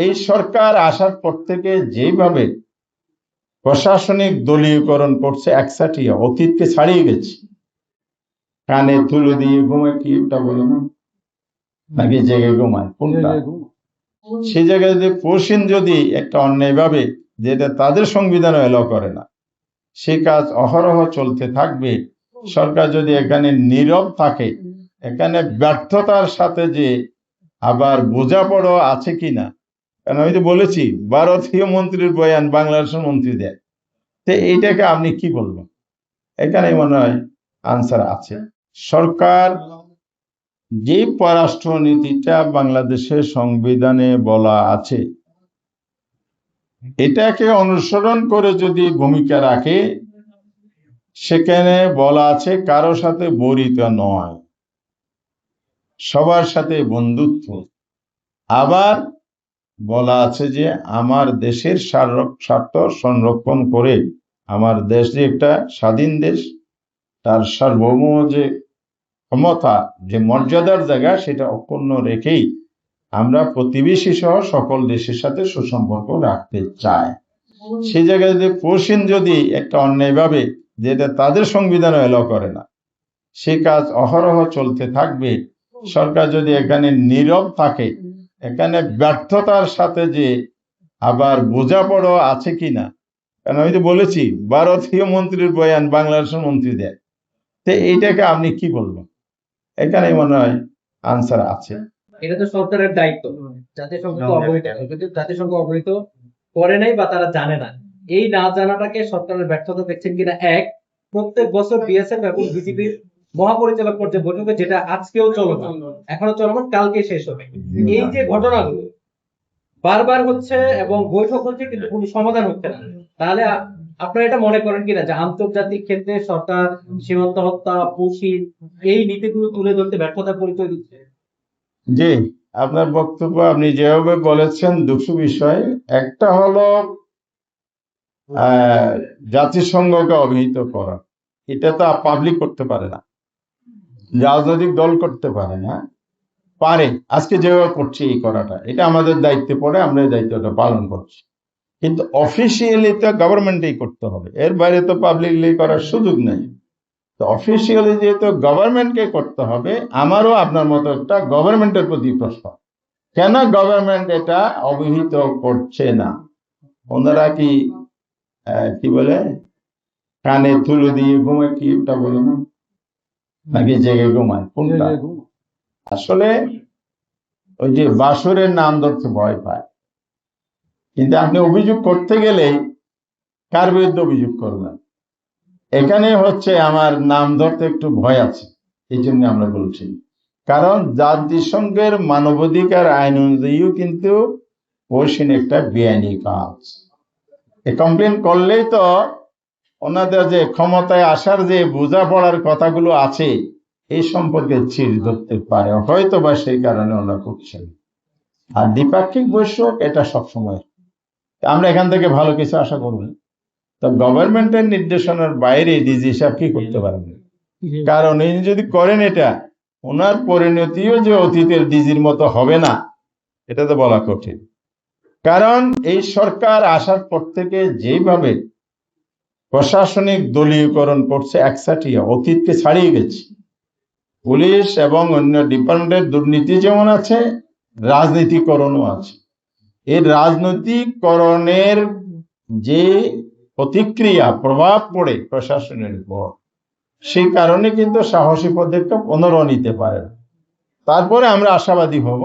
এই সরকার আসার পর থেকে যেভাবে প্রশাসনিক দলীয়করণ করছে একসাটিয়া অতীতকে ছাড়িয়ে গেছে। কানে তুলে দিয়ে ঘুমায়, কি ওটা বলে না, নাকি জেগে ঘুমায়, কোনটা? সেই জায়গায় যদি পশ্চিম যদি একটা অন্যায়ভাবে, যেটা তাদের সংবিধান এলাও করে না, সে কাজ অহরহ চলতে থাকবে। সরকার যদি এখানে নীরব থাকে, এখানে ব্যর্থতার সাথে যে আবার বোঝাপড়া আছে কিনা, কারণ আমি তো বলেছি ভারতীয় মন্ত্রীর বয়ান বাংলাদেশের মন্ত্রী দেয়, তো এইটাকে আপনি কি বলবেন? এখানে মনে হয় আনসার আছে। সরকার যে পররাষ্ট্র নীতিটা বাংলাদেশের সংবিধানে বলা আছে, এটাকে অনুসরণ করে যদি ভূমিকা রাখে, সেখানে বলা আছে কারো সাথে বরিত নয়, সবার সাথে বন্ধুত্ব। আবার বলা আছে যে আমার দেশের স্বার্থ সংরক্ষণ করে, আমার দেশ যে একটা স্বাধীন দেশ, তার সার্বভৌম যে ক্ষমতা, যে মর্যাদার জায়গা, সেটা অক্ষুণ্ণ রেখেই আমরা প্রতিবেশী সহ সকল দেশের সাথে সুসম্পর্ক রাখতে চাই। সেই জায়গায় যদি পশ্চিম যদি একটা অন্যায়ভাবে, যেটা তাদের সংবিধান এলাও করে না, সে কাজ অহরহ চলতে থাকবে। সরকার যদি এখানে নীরব থাকে, এখানে ব্যর্থতার সাথে যে আবার বোঝাপড়া আছে কিনা, কারণ আমি তো বলেছি ভারতীয় মন্ত্রীর বয়ান বাংলাদেশের মন্ত্রী দেয়, তো এইটাকে আপনি কি বলবেন? এখানে মনে হয় আনসার আছে। এটা তো সরকারের দায়িত্ব, জাতিসংঘকে অবহিত, কিন্তু জাতিসংঘ অবহিত করে নাই বা তারা জানে না। এই না জানাটাকে সরকারের ব্যর্থতা দেখছেন কিনা? এক, প্রত্যেক বছর বিএসএফ এবং বিজিবির মহাপরিচালক পর্যায়ে বৈঠকে, যেটা আজকেও চলমান, এখনো চলমান, কালকে শেষ হবে, এই যে ঘটনাগুলো বারবার হচ্ছে এবং বৈঠক হচ্ছে কিন্তু কোনো সমাধান হচ্ছে না, তাহলে আপনারা এটা মনে করেন কিনা যে আন্তর্জাতিক ক্ষেত্রে সরকার সীমান্ত হত্যা, পুশিন এই নীতিগুলো তুলে ধরতে ব্যর্থতার পরিচয় দিচ্ছে? জি, আপনার বক্তব্য আপনি যেভাবে বলেছেন দুটো বিষয়। একটা হলো জাতিসংঘকে অবহিত করা, এটা তো পাবলিক করতে পারে না, রাজনৈতিক দল করতে পারে না। পারে, আজকে যেভাবে করছি এই করাটা, এটা আমাদের দায়িত্বে পড়ে, আমরা এই দায়িত্বটা পালন করছি। কিন্তু অফিসিয়ালি তো গভর্নমেন্টেই করতে হবে, এর বাইরে তো পাবলিকলি করার সুযোগ নেই। তো অফিসিয়ালি যেহেতু গভর্নমেন্টকে করতে হবে, আমারও আপনার মতো একটা গভর্নমেন্টের প্রতি প্রশ্ন, কেন গভর্নমেন্ট এটা অবহিত করছে না? ওনারা কি কি বলে, কানে তুলে দিয়ে ঘুমায়, কি ওটা বলে না, নাকি জেগে ঘুমায়, কোনটা? আসলে ওই যে বাসুরের নাম ধরতে ভয় পায়, কিন্তু আপনি অভিযোগ করতে গেলেই কার বিরুদ্ধে অভিযোগ করবেন? এখানে হচ্ছে আমার নাম ধরতে একটু ভয় আছে, এই জন্য আমরা বলছি। কারণ জাতিসংঘের মানবাধিকার আইন অনুযায়ীও কিন্তু পশ্চিম একটা বেআইনি কাজ। কমপ্লেন করলেই তো ওনাদের যে ক্ষমতায় আসার যে বোঝাপড়ার কথাগুলো আছে, এই সম্পর্কে চির ধরতে পারে, হয়তো বা সেই কারণে ওনারা করছেন। আর দ্বিপাক্ষিক বৈঠক এটা সবসময়, আমরা এখান থেকে ভালো কিছু আশা করব, তো গভর্নমেন্টের নির্দেশনার বাইরে ডিজি সাহেব কি করতে পারবেন? কারণ ইনি যদি করেন এটা, ওনার পরিণতিও যে অতীতের ডিজির মতো হবে না, এটা তো বলা কঠিন। কারণ এই সরকার আসার পর থেকে যেভাবে প্রশাসনিক দলীয়করণ করছে একসাটিয়া অতীতকে ছাড়িয়ে গেছে। পুলিশ এবং অন্য ডিপার্টমেন্টের দুর্নীতি যেমন আছে, রাজনীতিকরণও আছে। এই রাজনৈতিকরণের যে প্রতিক্রিয়া প্রভাব পড়ে প্রশাসনের উপর, সেই কারণে কিন্তু সাহসী পদক্ষেপ ওনারাও নিতে পারে। তারপরে আমরা আশাবাদী হব